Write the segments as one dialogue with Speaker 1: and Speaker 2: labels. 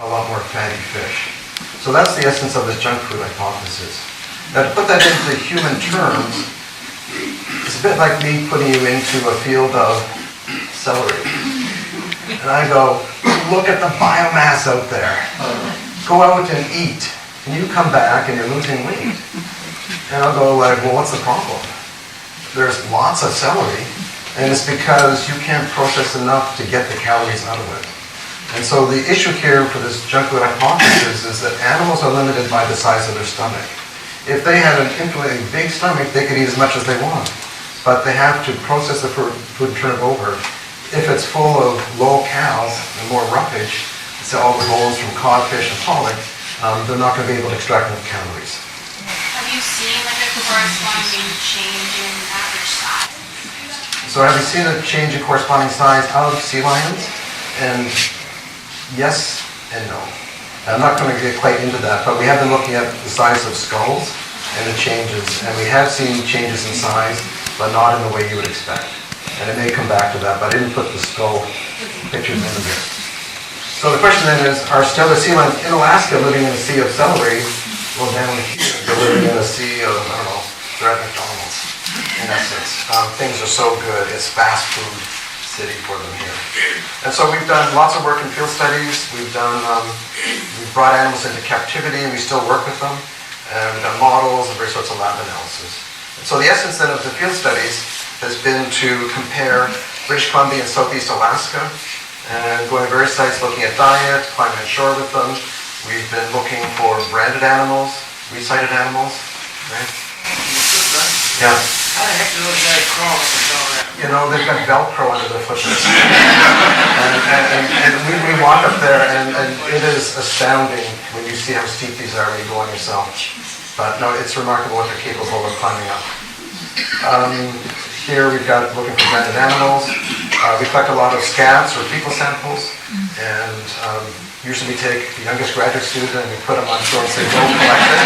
Speaker 1: a lot more fatty fish. So that's the essence of this junk food hypothesis. Now to put that into human terms, it's a bit like me putting you into a field of celery. And I go, look at the biomass out there. Go out and eat. And you come back and you're losing weight. And I'll go like, well, what's the problem? There's lots of celery, and it's because you can't process enough to get the calories out of it. And so the issue here for this junk food hypothesis is that animals are limited by the size of their stomach. If they had an infinitely big stomach, they could eat as much as they want. But they have to process the food and turn it over. If it's full of low-cal and more roughage, so all the bones from codfish and pollock, they're not going to be able to extract enough calories.
Speaker 2: Have you seen like a corresponding change in average size?
Speaker 1: So have you seen a change in corresponding size of sea lions? And yes and no. I'm not going to get quite into that, but we have been looking at the size of skulls and the changes, and we have seen changes in size, but not in the way you would expect. And it may come back to that, but I didn't put the skull pictures into there. So the question then is, are still the sea lions in Alaska living in a sea of celery? Well, down here, they're living in a sea of, I don't know, they're at McDonald's, in essence. Things are so good, it's fast food city for them here. And so we've done lots of work in field studies. We've brought animals into captivity, and we still work with them. And we've done models and various sorts of lab analysis. And so the essence then of the field studies has been to compare British Columbia and Southeast Alaska, and going to various sites looking at diet, climbing ashore with them. We've been looking for branded animals, recited animals, right? Yeah.
Speaker 3: How the heck do those guys crawl up and down that?
Speaker 1: You know, they've got Velcro under their footers. and we walk up there, and it is astounding when you see how steep these are when you go on yourself. But no, it's remarkable what they're capable of climbing up. Here we've got looking for branded animals. We collect a lot of scabs or fecal samples, and usually we take the youngest graduate student and we put them on shore and say, go collect it.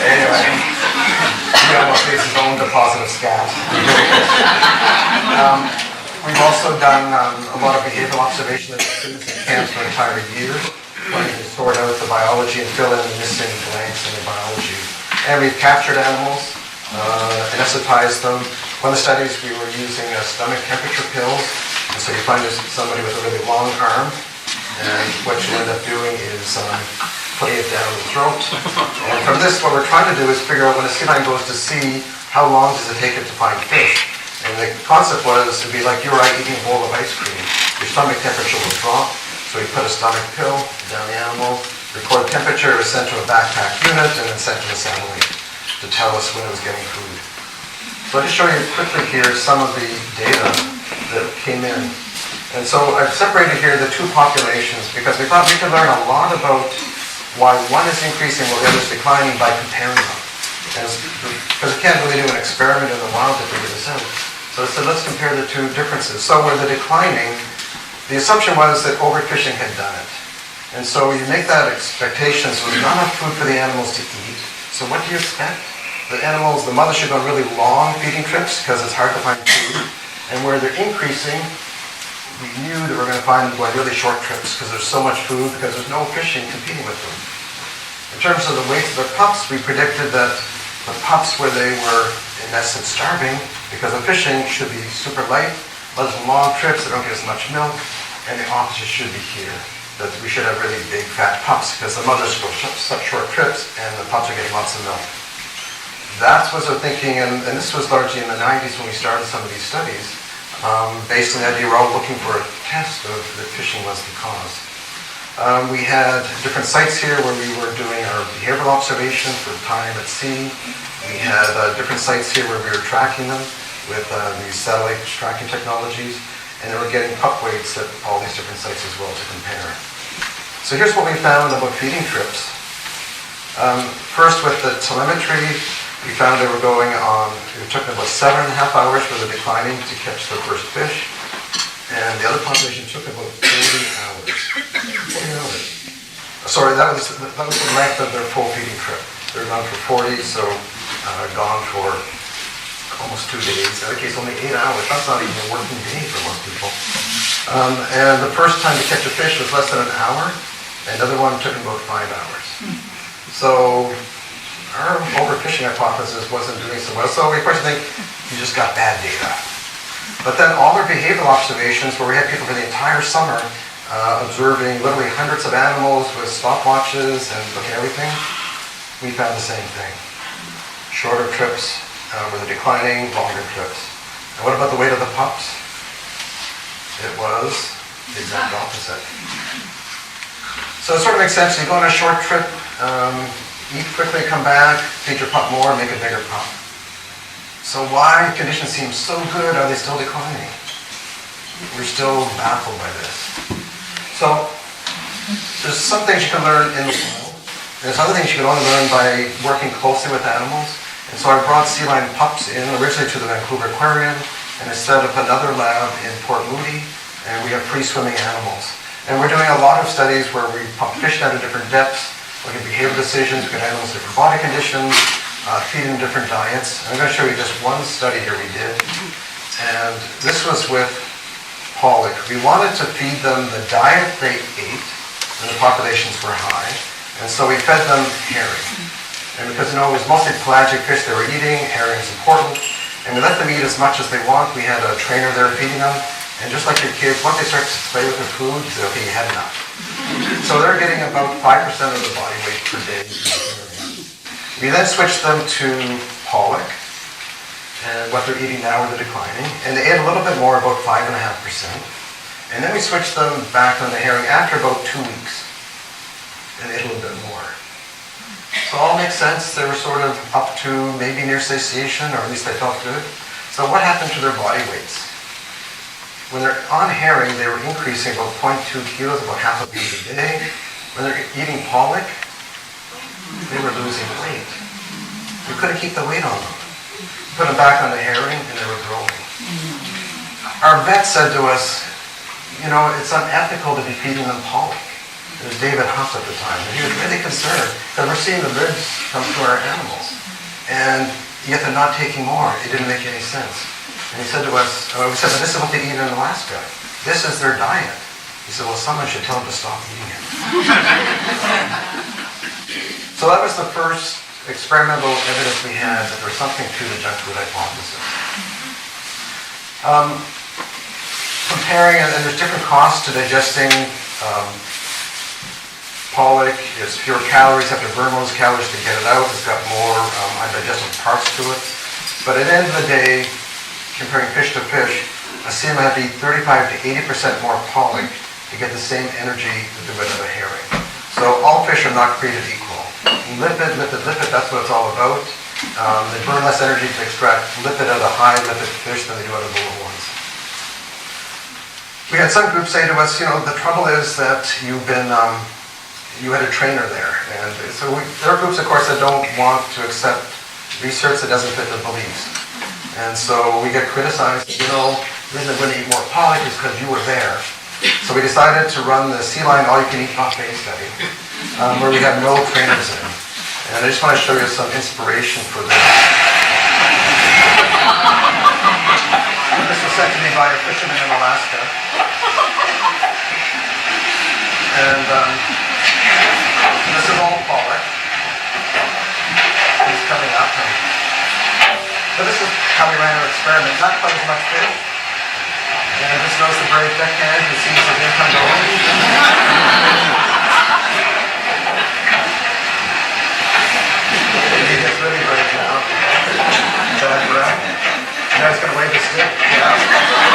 Speaker 1: Anyway, he almost makes his own deposit of scabs. We've also done a lot of behavioral observation of students in camps for an entire year, trying to sort out the biology and fill in the missing blanks in the biology. And we've captured animals, anesthetized them. One of the studies we were using stomach temperature pills, and so you find somebody with a really long arm, and what you end up doing is putting it down the throat. And from this, what we're trying to do is figure out when a sea lion goes to sea, how long does it take it to find fish? And the concept was to be like you or I eating a bowl of ice cream. Your stomach temperature will drop, so we put a stomach pill down the animal, record temperature, it was sent to a backpack unit, and then sent to the satellite to tell us when it was getting food. So I'll just show you quickly here some of the data that came in. And so I've separated here the two populations because we thought we could learn a lot about why one is increasing while the other is declining by comparing them. Because we can't really do an experiment in the wild to figure this out. So I said, let's compare the two differences. So where they're declining, the assumption was that overfishing had done it. And so you make that expectation, so there's not enough food for the animals to eat. So what do you expect? The animals, the mothers should go on really long feeding trips because it's hard to find food. And where they're increasing, we knew that we're going to find them going really short trips because there's so much food because there's no fishing competing with them. In terms of the weight of their pups, we predicted that the pups where they were in essence starving because of fishing should be super light, but there's long trips, they don't get as much milk, and the opposite should be here, that we should have really big fat pups because the mothers go such short trips and the pups are getting lots of milk. That was our thinking, and this was largely in the 90s when we started some of these studies, based on the idea we're all looking for a test of that fishing was the cause. We had different sites here where we were doing our behavioral observation for time at sea. We had different sites here where we were tracking them with these satellite tracking technologies, and then we're getting pup weights at all these different sites as well to compare. So here's what we found about feeding trips. First, with the telemetry, we found they were going on, it took them about 7.5 hours for the declining to catch their first fish, and the other population took about 40 hours. 40 hours. Sorry, that was the length of their full feeding trip. They were gone for 40, so gone for almost 2 days. In other case, only 8 hours. That's not even a working day for most people. And the first time to catch a fish was less than an hour, and the other one took about 5 hours. So our overfishing hypothesis wasn't doing so well. So we first think you just got bad data. But then all our behavioral observations, where we had people for the entire summer observing literally hundreds of animals with stopwatches and looking at everything, we found the same thing. Shorter trips were the declining, longer trips. And what about the weight of the pups? It was the exact opposite. So it sort of makes sense. You go on a short trip, eat quickly, come back, feed your pup more, make a bigger pup. So why conditions seem so good, are they still declining? We're still baffled by this. So there's some things you can learn in the wild. There's other things you can only learn by working closely with animals. And so I brought sea lion pups in originally to the Vancouver Aquarium, and I set up another lab in Port Moody, and we have free-swimming animals. And we're doing a lot of studies where we pump fish down to different depths, look at behavioral decisions, look at animals' different body conditions, feed them different diets. And I'm going to show you just one study here we did. And this was with pollock. We wanted to feed them the diet they ate, and the populations were high. And so we fed them herring. And because, it was mostly pelagic fish they were eating, herring is important. And we let them eat as much as they want. We had a trainer there feeding them. And just like your kids, once they start to play with their food, you say, okay, you had enough. So they're getting about 5% of the body weight per day. We then switched them to pollock. And what they're eating now are the declining. And they ate a little bit more, about 5.5%. And then we switched them back on the herring after about 2 weeks. And they ate a little bit more. So all makes sense. They were sort of up to maybe near satiation, or at least they felt good. So what happened to their body weights? When they're on herring, they were increasing about 0.2 kilos, about half a pound a day. When they're eating pollock, they were losing weight. We couldn't keep the weight on them. Put them back on the herring, and they were growing. Our vet said to us, it's unethical to be feeding them pollock. It was David Huff at the time, and he was really concerned that we're seeing the ribs come to our animals, and yet they're not taking more. It didn't make any sense. And he said to us, we said, but this is what they eat in Alaska. This is their diet. He said, well, someone should tell them to stop eating it. So that was the first experimental evidence we had that there was something to the junk food hypothesis. Comparing, and there's different costs to digesting pollock. It's fewer calories, you have to burn those calories to get it out. It's got more undigested parts to it. But at the end of the day, comparing fish to fish, a salmon had to eat 35 to 80% more pollock to get the same energy that they would have a herring. So all fish are not created equal. Lipid, that's what it's all about. They burn less energy to extract lipid out of high lipid fish than they do out of lower ones. We had some groups say to us, the trouble is that you had a trainer there. And so there are groups, of course, that don't want to accept research that doesn't fit their beliefs. And so we get criticized, the reason we're going to eat more pollock is because you were there. So we decided to run the sea lion all-you-can-eat buffet study, where we have no trainers in. And I just want to show you some inspiration for this. This was sent to me by a fisherman in Alaska. And this is all pollock. He's coming up. So this is how we ran our experiment. Not quite as much fish. And I just noticed the brave deckhand who sees the income going. He gets really brave now. Bad breath. Now he's going to wave the stick. Yeah. That was effective.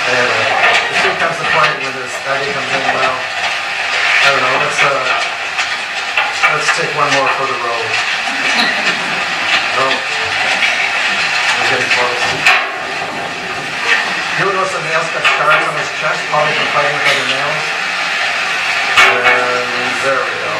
Speaker 1: There we go. Soon comes the point where this idea comes in. Well, I don't know. Let's take one more for the road. No. We're getting close. You'll notice the nails got scars on his chest, probably from fighting with other nails. And there we go.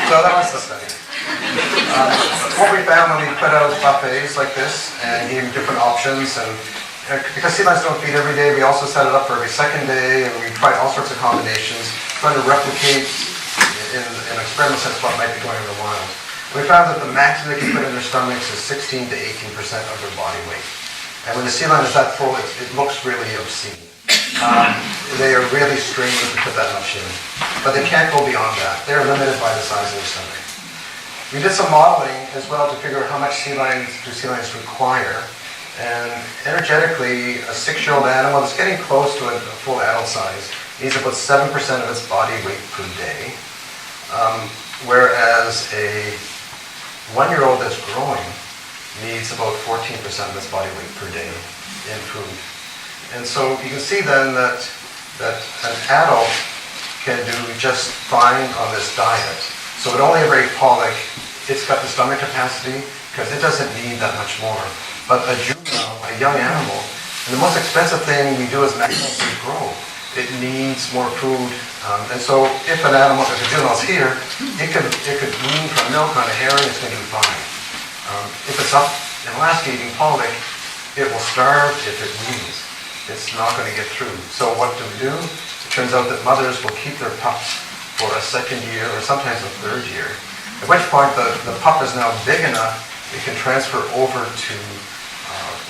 Speaker 1: So that was the study. What we found when we put out buffets like this, mix and gave them different options. And because sea lions don't feed every day, we also set it up for every second day, and we tried all sorts of combinations, trying to replicate in an experimental sense what might be going on in the wild. And we found that the maximum they can put in their stomachs is 16 to 18% of their body weight. And when the sea lion is that full, it looks really obscene. They are really straining to put that much in. But they can't go beyond that. They're limited by the size of their stomach. We did some modeling as well to figure out how much sea lions require. And energetically, a 6-year-old animal that's getting close to a full adult size needs about 7% of its body weight per day. Whereas a 1-year-old that's growing needs about 14% of its body weight per day in food. And so you can see then that an adult can do just fine on this diet. So at only a very pollock, it's got the stomach capacity because it doesn't need that much more. But a juvenile, a young animal, and the most expensive thing we do as maximum is grow. It needs more food. And so if a juvenile's here, it could wean from milk on a herring, it's going to be fine. If it's up in Alaska eating pollock, it will starve if it weans. It's not going to get through. So what do we do? It turns out that mothers will keep their pups for a second year or sometimes a third year. At which point the pup is now big enough, it can transfer over to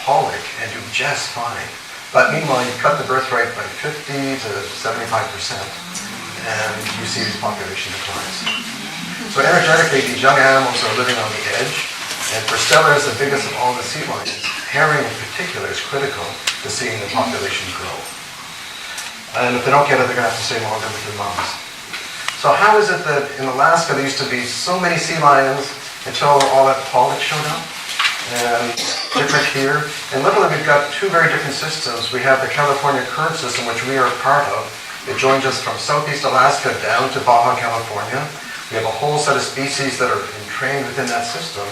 Speaker 1: pollock and do just fine. But meanwhile, you cut the birth rate by 50 to 75%, and you see these population declines. So energetically, these young animals are living on the edge, and for stellars, the biggest of all the sea lions, herring in particular is critical to seeing the population grow. And if they don't get it, they're going to have to stay longer with their moms. So how is it that in Alaska there used to be so many sea lions until all that pollock showed up? And different here. And literally we've got two very different systems. We have the California current system, which we are a part of. It joins us from southeast Alaska down to Baja California. We have a whole set of species that are entrained within that system.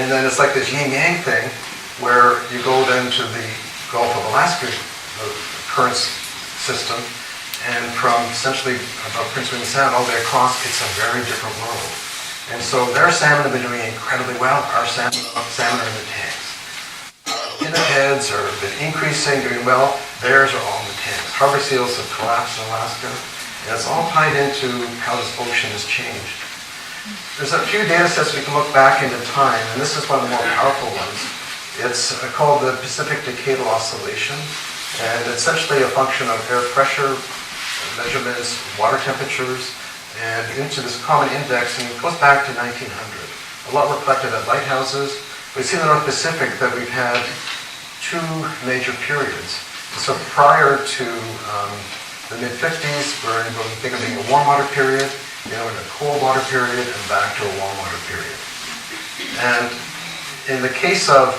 Speaker 1: And then it's like this yin-yang thing, where you go then to the Gulf of Alaska, the current system, and from essentially about Prince William Sound all the way across, it's a very different world. And so their salmon have been doing incredibly well. Our salmon are in the tanks. In the heads are been increasing, doing well. Theirs are all in the tanks. Harbor seals have collapsed in Alaska. And it's all tied into how this ocean has changed. There's a few data sets we can look back into time, and this is one of the more powerful ones. It's called the Pacific Decadal Oscillation, and it's essentially a function of air pressure measurements, water temperatures, and into this common index, and it goes back to 1900. A lot reflected at lighthouses. We see in the North Pacific that we've had two major periods. So prior to the mid-50s, we're in what we think of being a warm water period, in a cold water period, and back to a warm water period. And in the case of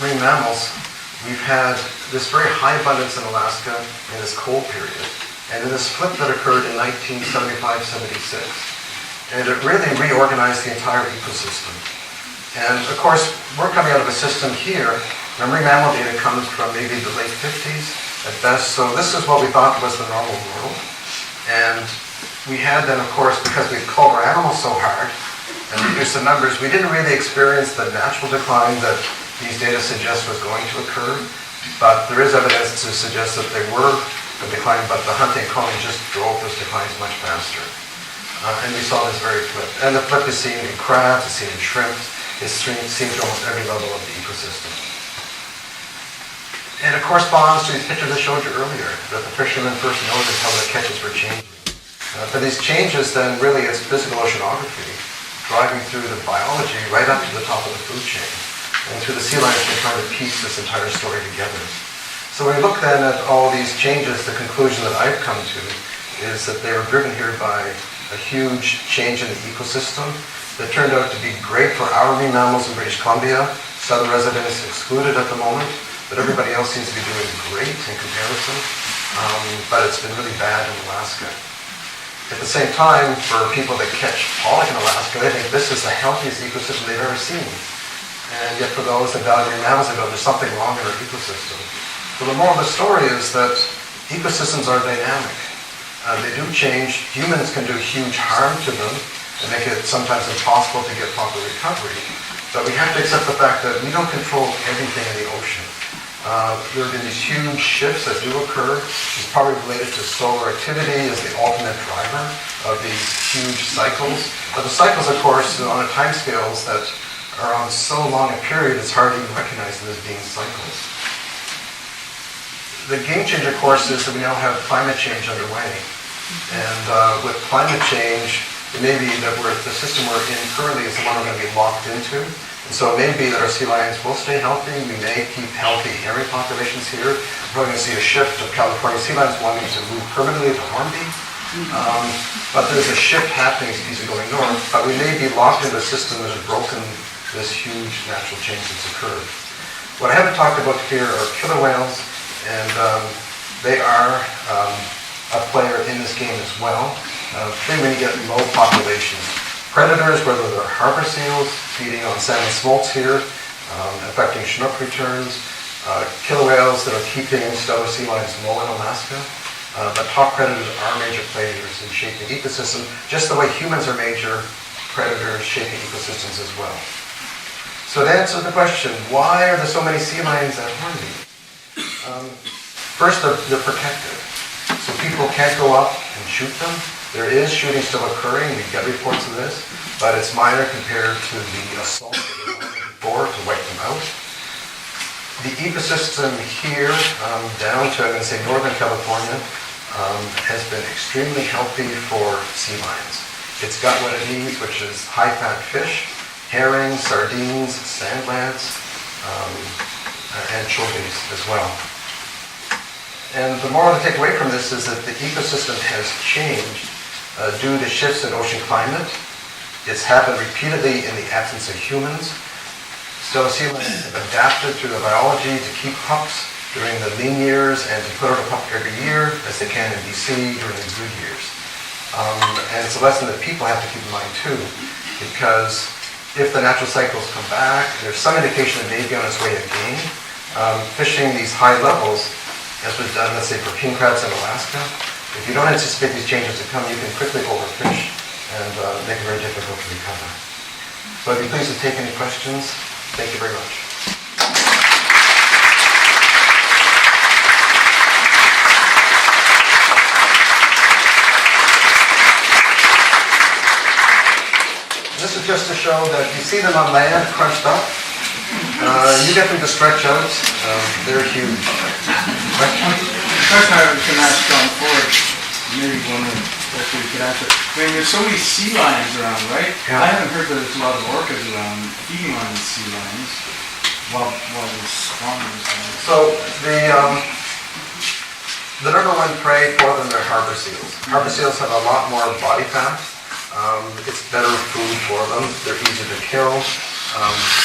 Speaker 1: marine mammals, we've had this very high abundance in Alaska in this cold period, and then this flip that occurred in 1975-76. And it really reorganized the entire ecosystem. And of course, we're coming out of a system here. The marine mammal data comes from maybe the late 50s at best. So this is what we thought was the normal world. And we had then, of course, because we culled our animals so hard and reduced the numbers, we didn't really experience the natural decline that these data suggest was going to occur. But there is evidence to suggest that they were a decline, but the hunting and culling just drove those declines much faster. And we saw this very flip. And the flip is seen in crabs, it's seen in shrimp, it's seen at almost every level of the ecosystem. And it corresponds to these pictures I showed you earlier, that the fishermen first noticed how their catches were changing. For these changes, then, really it's physical oceanography, driving through the biology right up to the top of the food chain. And through the sea lions, we're trying to piece this entire story together. So when we look then at all these changes, the conclusion that I've come to is that they were driven here by a huge change in the ecosystem that turned out to be great for our marine mammals in British Columbia. Southern residents excluded at the moment, but everybody else seems to be doing great in comparison. But it's been really bad in Alaska. At the same time, for people that catch pollock in Alaska, they think this is the healthiest ecosystem they've ever seen. And yet for those that value marine mammals, they go, there's something wrong in our ecosystem. So the moral of the story is that ecosystems are dynamic. They do change. Humans can do huge harm to them and make it sometimes impossible to get proper recovery. But we have to accept the fact that we don't control everything in the ocean. There have been these huge shifts that do occur. It's probably related to solar activity as the ultimate driver of these huge cycles. But the cycles, of course, on a time scales that are on so long a period, it's hard to even recognize them as being cycles. The game changer, of course, is that we now have climate change underway. And with climate change, it may be that the system we're in currently is the one we're going to be locked into. And so it may be that our sea lions will stay healthy. We may keep healthy herring populations here. We're going to see a shift of California sea lions wanting to move permanently to Hornby. But there's a shift happening as species going north. But we may be locked into a system that has broken this huge natural change that's occurred. What I haven't talked about here are killer whales, and they are a player in this game as well. Particularly when you get low populations. Predators, whether they're harbor seals, feeding on salmon smolts here, affecting Chinook returns, killer whales that are keeping stellar sea lions low in Alaska. But top predators are major players in shaping ecosystems, just the way humans are major predators shaping ecosystems as well. So to answer the question, why are there so many sea lions at Hornby? First, they're protected. So people can't go up and shoot them. There is shooting still occurring. We get reports of this, but it's minor compared to the assault that was on before to wipe them out. The ecosystem here, down to, I'm going to say, Northern California, has been extremely healthy for sea lions. It's got what it needs, which is high-fat fish, herring, sardines, sand lance, anchovies as well. And the moral to take away from this is that the ecosystem has changed due to shifts in ocean climate. It's happened repeatedly in the absence of humans. Stellar sea lions have adapted through the biology to keep pups during the lean years and to put out a pup every year as they can in BC during the good years. And it's a lesson that people have to keep in mind too, because if the natural cycles come back, there's some indication it may be on its way again. Fishing these high levels, as was done, let's say, for king crabs in Alaska, if you don't anticipate these changes to come, you can quickly overfish and make it very difficult to recover. So I'd be pleased to take any questions. Thank you very much. This is just to show that you see them on land crunched up. You get them to stretch out. They're huge.
Speaker 3: The question I was going to ask John Ford, maybe one of you could answer. I mean, there's so many sea lions around, right?
Speaker 1: Yeah.
Speaker 3: I haven't heard that there's a lot of orcas around feeding on these sea lions while they're spawning.
Speaker 1: So the number one prey for them are harbor seals. Harbor seals have a lot more body fat. It's better food for them. They're easier to kill.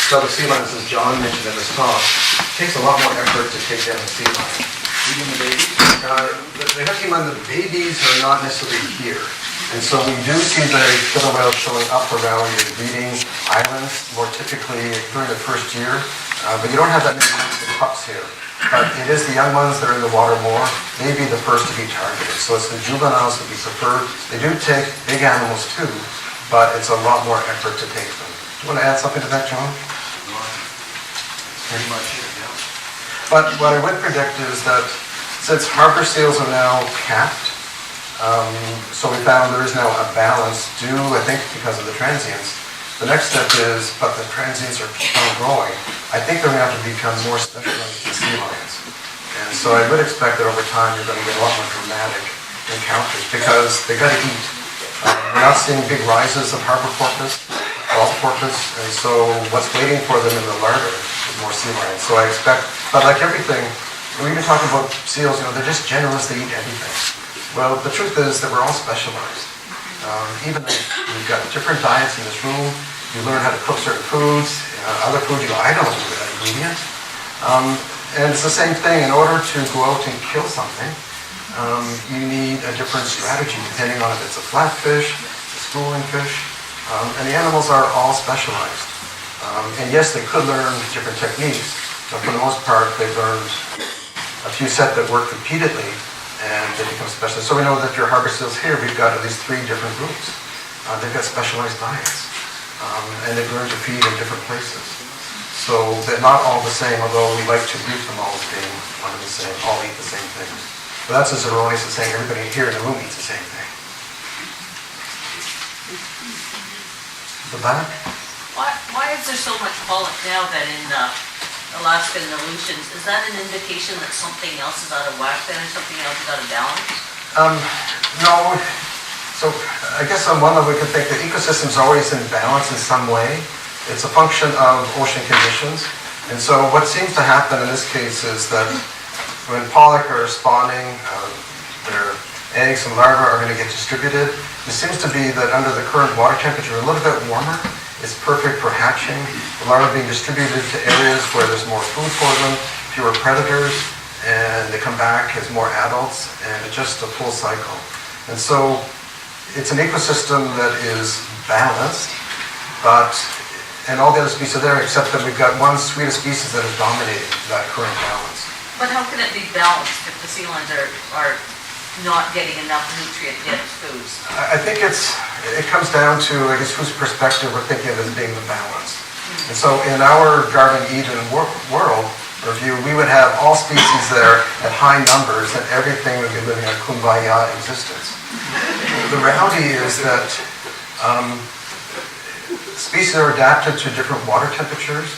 Speaker 1: Stellar sea lions, as John mentioned in his talk, takes a lot more effort to take down a sea lion.
Speaker 3: Even the babies?
Speaker 1: The hefty one, the babies are not necessarily here. And so we do see the killer whales showing up around your breeding islands, more typically during the first year. But you don't have that many pups here. But it is the young ones that are in the water more, may be the first to be targeted. So it's the juveniles that we prefer. They do take big animals too, but it's a lot more effort to take them. Do you want to add something to that, John?
Speaker 4: Pretty much it, yeah.
Speaker 1: But what I would predict is that since harbor seals are now capped, so we found there is now a balance due, I think, because of the transients. The next step is, but the transients are growing. I think they're going to have to become more specialized in sea lions. And so I would expect that over time you're going to get a lot more dramatic encounters because they got to eat. We're not seeing big rises of harbor porpoise, Gulf porpoise, and so what's waiting for them in the larder is more sea lions. So I expect, but like everything, when we talk about seals, they're just generous, they eat everything. Well, the truth is that we're all specialized. Even though we've got different diets in this room, you learn how to cook certain foods, other foods you go, I don't do that ingredient. And it's the same thing, in order to go out and kill something, you need a different strategy depending on if it's a flatfish, a schooling fish, and the animals are all specialized. And yes, they could learn different techniques, but for the most part, they've learned a few set that work repeatedly, and they become specialized. So we know that your harbor seals here, we've got at least 3 different groups. They've got specialized diets. and they learn to feed in different places. So they're not all the same, although we like to group them all as being one and the same, all eat the same things. But that's as erroneous as saying everybody here in the room eats the same thing. The back?
Speaker 4: Why is there so much pollock now then in Alaska and Aleutians? Is that an indication that something else is out of whack then, or something else is out of balance?
Speaker 1: No. So I guess on one level we could think the ecosystem's always in balance in some way. It's a function of ocean conditions. And so what seems to happen in this case is that when pollock are spawning, their eggs and larvae are going to get distributed. It seems to be that under the current water temperature, a little bit warmer, it's perfect for hatching. The larvae being distributed to areas where there's more food for them, fewer predators, and they come back as more adults, and it's just a full cycle. And so it's an ecosystem that is balanced, and all the other species are there except that we've got one suite of species that is dominating that current balance.
Speaker 4: But how can it be balanced if the sea lions are not getting enough nutrient-dense foods?
Speaker 1: I think it comes down to, I guess, whose perspective we're thinking of as being the balance. And so in our Garden Eden world review, we would have all species there at high numbers and everything would be living a kumbaya existence. The reality is that species are adapted to different water temperatures,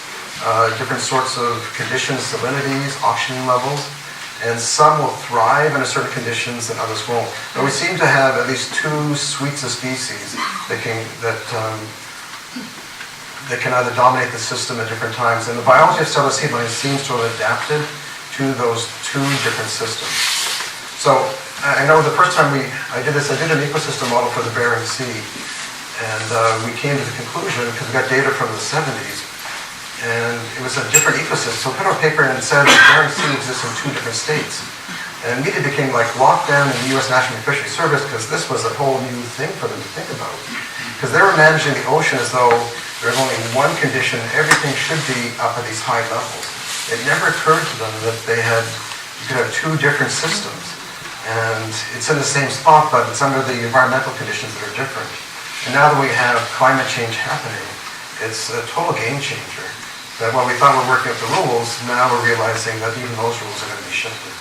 Speaker 1: different sorts of conditions, salinities, oxygen levels, and some will thrive in certain conditions and others won't. But we seem to have at least two suites of species that can either dominate the system at different times. And the biology of stellar sea lions seems to have adapted to those two different systems. So I know the first time I did an ecosystem model for the Bering Sea. And we came to the conclusion, because we got data from the 70s, and it was a different ecosystem. So we put our paper in and said the Bering Sea exists in two different states. And immediately became like lockdown in the U.S. National Fisheries Service, because this was a whole new thing for them to think about. Because they were managing the ocean as though there's only one condition, everything should be up at these high levels. It never occurred to them that you could have two different systems. And it's in the same spot, but it's under the environmental conditions that are different. And now that we have climate change happening, it's a total game changer. That while we thought we were working with the rules, now we're realizing that even those rules are going to be shifted.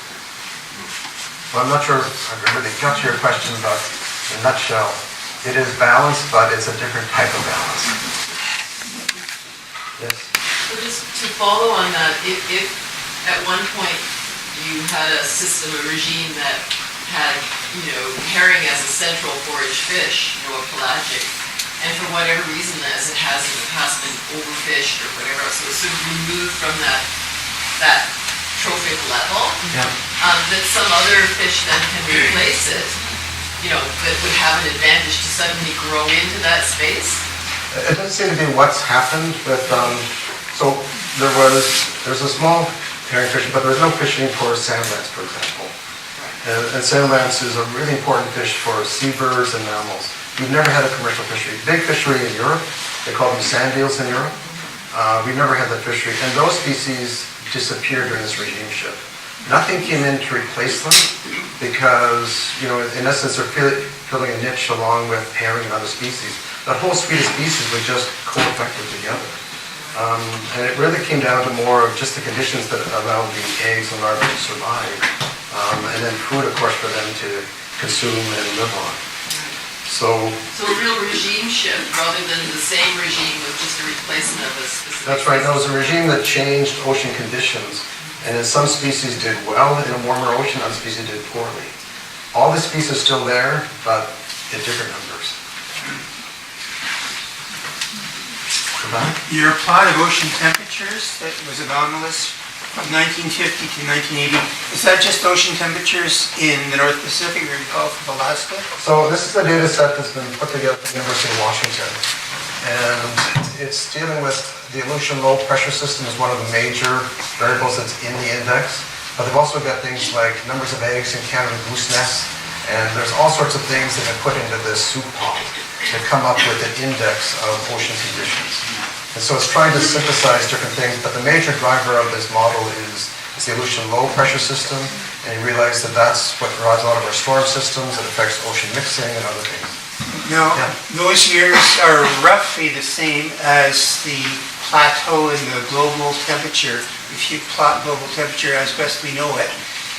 Speaker 1: Well, I'm not sure I've really got to your question, but in a nutshell, it is balanced, but it's a different type of balance. Yes?
Speaker 5: So just to follow on that, if at one point you had a system, a regime that had, herring as a central forage fish, a pelagic, and for whatever reason, as it has in the past been overfished or whatever else, so it's sort of removed from that trophic level, that some other fish then can replace it, that would have an advantage to suddenly grow into that space?
Speaker 1: It doesn't seem to be what's happened with, so there's a small herring fishing, but there's no fishing for sand lance, for example. And sand lance is a really important fish for seabirds and mammals. We've never had a commercial fishery. Big fishery in Europe, they call them sand eels in Europe. We've never had that fishery, and those species disappeared during this regime shift. Nothing came in to replace them because, in essence, they're filling a niche along with herring and other species. That whole suite of species was just co-effective together. And it really came down to more of just the conditions that allow the eggs and larvae to survive. And then food, of course, for them to consume and live on. So
Speaker 5: a real regime shift rather than the same regime with just a replacement of a specific...
Speaker 1: That's right. No, it was a regime that changed ocean conditions. And then some species did well in a warmer ocean, other species did poorly. All the species are still there, but at different numbers.
Speaker 6: Your plot of ocean temperatures that was anomalous from 1950 to 1980, is that just ocean temperatures in the North Pacific or the Gulf of Alaska?
Speaker 1: So this is a data set that's been put together at the University of Washington. And it's dealing with the Aleutian low pressure system is one of the major variables that's in the index. But they've also got things like numbers of eggs in Canada goose nests. And there's all sorts of things that have put into this soup pot that come up with an index of ocean conditions. And so it's trying to synthesize different things, but the major driver of this model is the Aleutian low pressure system, and you realize that that's what drives a lot of our storm systems. It affects ocean mixing and other things.
Speaker 6: No,
Speaker 1: Yeah.
Speaker 6: those years are roughly the same as the plateau in the global temperature. If you plot global temperature as best we know it,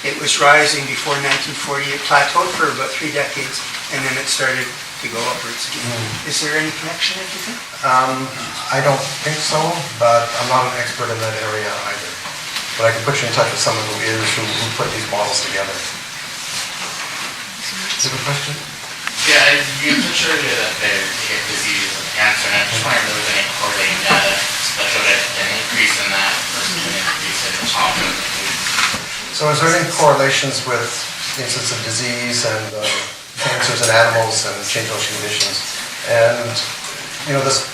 Speaker 6: it was rising before 1940. It plateaued for about 3 decades, and then it started to go upwards again. Is there any connection, do you think?
Speaker 1: I don't think so, but I'm not an expert in that area either. But I can put you in touch with someone who is, who put these models together. Do you have a question?
Speaker 7: Yeah, you pictured it up there to get disease and cancer, and I just wondered if there was any correlating data that showed an increase in that versus an increase in the top of the food.
Speaker 1: So is there any correlations with incidence of disease and cancers in animals and change in ocean conditions? And, you know, this,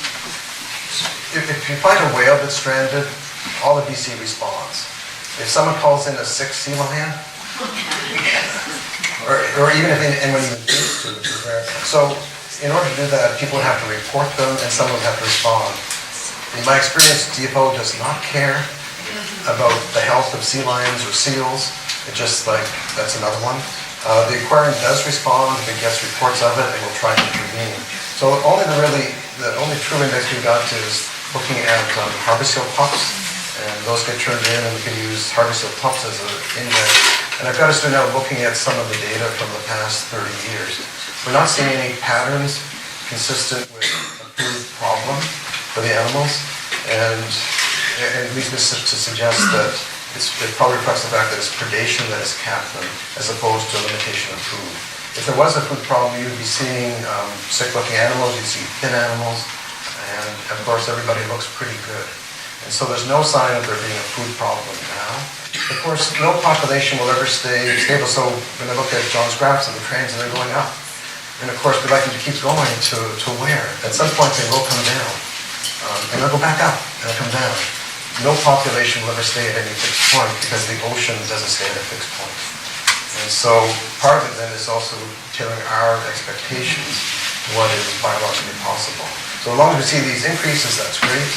Speaker 1: if you find a whale that's stranded, all the BC responds. If someone calls in a sick sea lion, or even if anyone even thinks to, which is rare. So in order to do that, people would have to report them and someone would have to respond. In my experience, DFO does not care about the health of sea lions or seals. It's just like, that's another one. The aquarium does respond if it gets reports of it, and will try to intervene. So the only true index we've got is looking at harbor seal pups, and those get turned in, and we can use harbor seal pups as an index. And I've got a student now looking at some of the data from the past 30 years. We're not seeing any patterns consistent with a food problem for the animals, and it leads me to suggest that it probably reflects the fact that it's predation that has capped them, as opposed to a limitation of food. If there was a food problem, you'd be seeing sick-looking animals, you'd see thin animals, and of course everybody looks pretty good. And so there's no sign of there being a food problem now. Of course, no population will ever stay stable, so when I look at John's graphs and the trends, and they're going up. And of course, we'd like them to keep going to where? At some point, they will come down. And they'll go back up, and they'll come down. No population will ever stay at any fixed point, because the ocean doesn't stay at a fixed point. And so part of it then is also tailoring our expectations to what is biologically possible. So as long as we see these increases, that's great.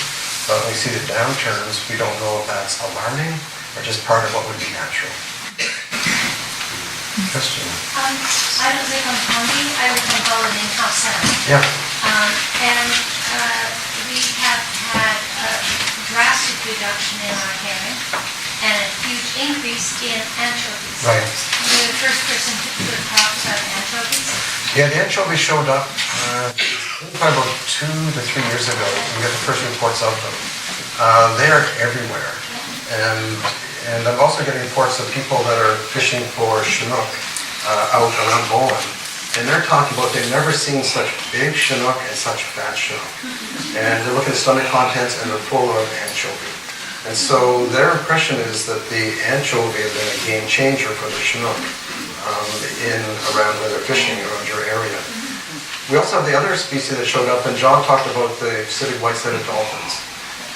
Speaker 1: But when we see the downturns, we don't know if that's alarming or just part of what would be natural. Question?
Speaker 8: I don't live on Hornby, I live on Holland in Top Center.
Speaker 1: Yeah.
Speaker 8: And we have had a drastic reduction in our herring and a huge increase in anchovies.
Speaker 1: Right.
Speaker 8: You're the first person to talk about anchovies.
Speaker 1: Yeah, the anchovies showed up probably about 2 to 3 years ago. We got the first reports of them. They are everywhere. And I'm also getting reports of people that are fishing for Chinook out around Bowen. And they're talking about they've never seen such big Chinook and such fat Chinook. And they're looking at stomach contents and they're full of anchovy. And so their impression is that the anchovy has been a game changer for the Chinook in around where they're fishing around your area. We also have the other species that showed up, and John talked about the Pacific white-sided dolphins.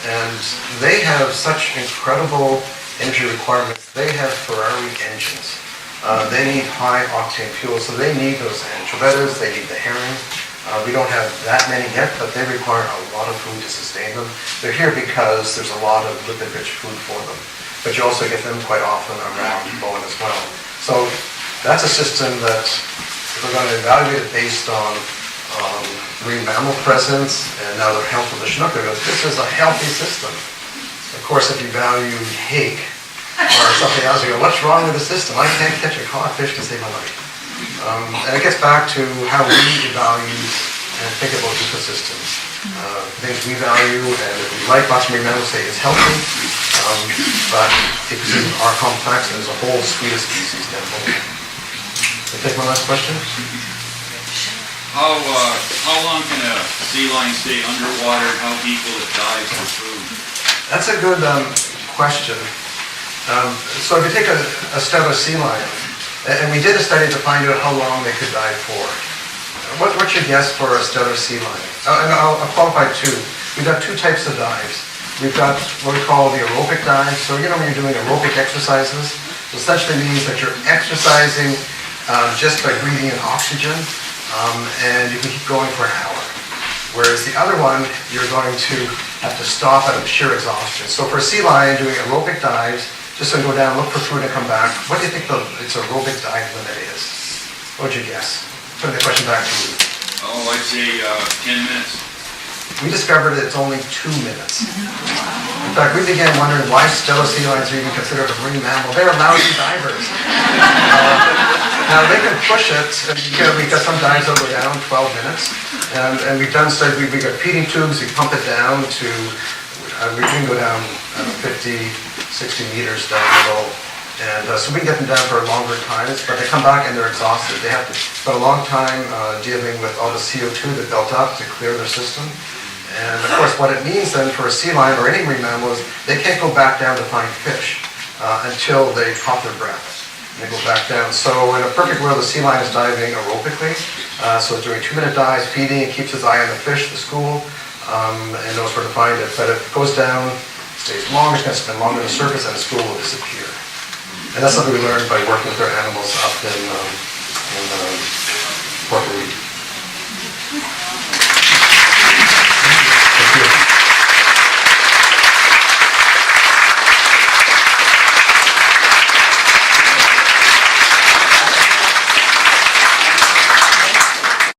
Speaker 1: And they have such incredible energy requirements. They have Ferrari engines. They need high octane fuel, so they need those anchovies, they need the herring. We don't have that many yet, but they require a lot of food to sustain them. They're here because there's a lot of lipid-rich food for them. But you also get them quite often around Bowen as well. So that's a system that we're going to evaluate it based on marine mammal presence and now the health of the Chinook. This is a healthy system. Of course, if you value hake or something else, you go, what's wrong with the system? I can't catch a codfish to save my life. And it gets back to how we value and think about ecosystems. Things we value, and if we like lots of marine mammals, say it's healthy, but ecosystems are complex, and there's a whole suite of species down below. Can I take one last question?
Speaker 9: How long can a sea lion stay underwater, and how deep will it dive for food?
Speaker 1: That's a good question. So if you take a Steller sea lion, and we did a study to find out how long they could dive for. What's your guess for a Steller sea lion? And I'll qualify two. We've got 2 types of dives. We've got what we call the aerobic dive. So you know when you're doing aerobic exercises, it essentially means that you're exercising just by breathing in oxygen, and you can keep going for an hour. Whereas the other one, you're going to have to stop out of sheer exhaustion. So for a sea lion doing aerobic dives, just to go down, look for food, and come back, what do you think its aerobic dive limit is? What would you guess? Putting the question back to you.
Speaker 9: Oh, I'd say 10 minutes.
Speaker 1: We discovered it's only 2 minutes. In fact, we began wondering why Steller sea lions are even considered a marine mammal. They're lousy divers. Now, they can push it, and, because some dives will go down 12 minutes. And we've done studies, we got feeding tubes, we pump it down to, we can go down 50, 60 meters down below. And so we can get them down for longer times, but they come back and they're exhausted. They have to spend a long time dealing with all the CO2 that built up to clear their system. And of course, what it means then for a sea lion or any marine mammal is they can't go back down to find fish until they caught their breath. And they go back down. So in a perfect world, the sea lion is diving aerobically. So it's doing 2-minute dives, feeding, it keeps its eye on the fish, the school, and knows where to find it. But if it goes down, stays longer, it's going to spend longer on the surface, and the school will disappear. And that's something we learned by working with our animals up in Port Louis.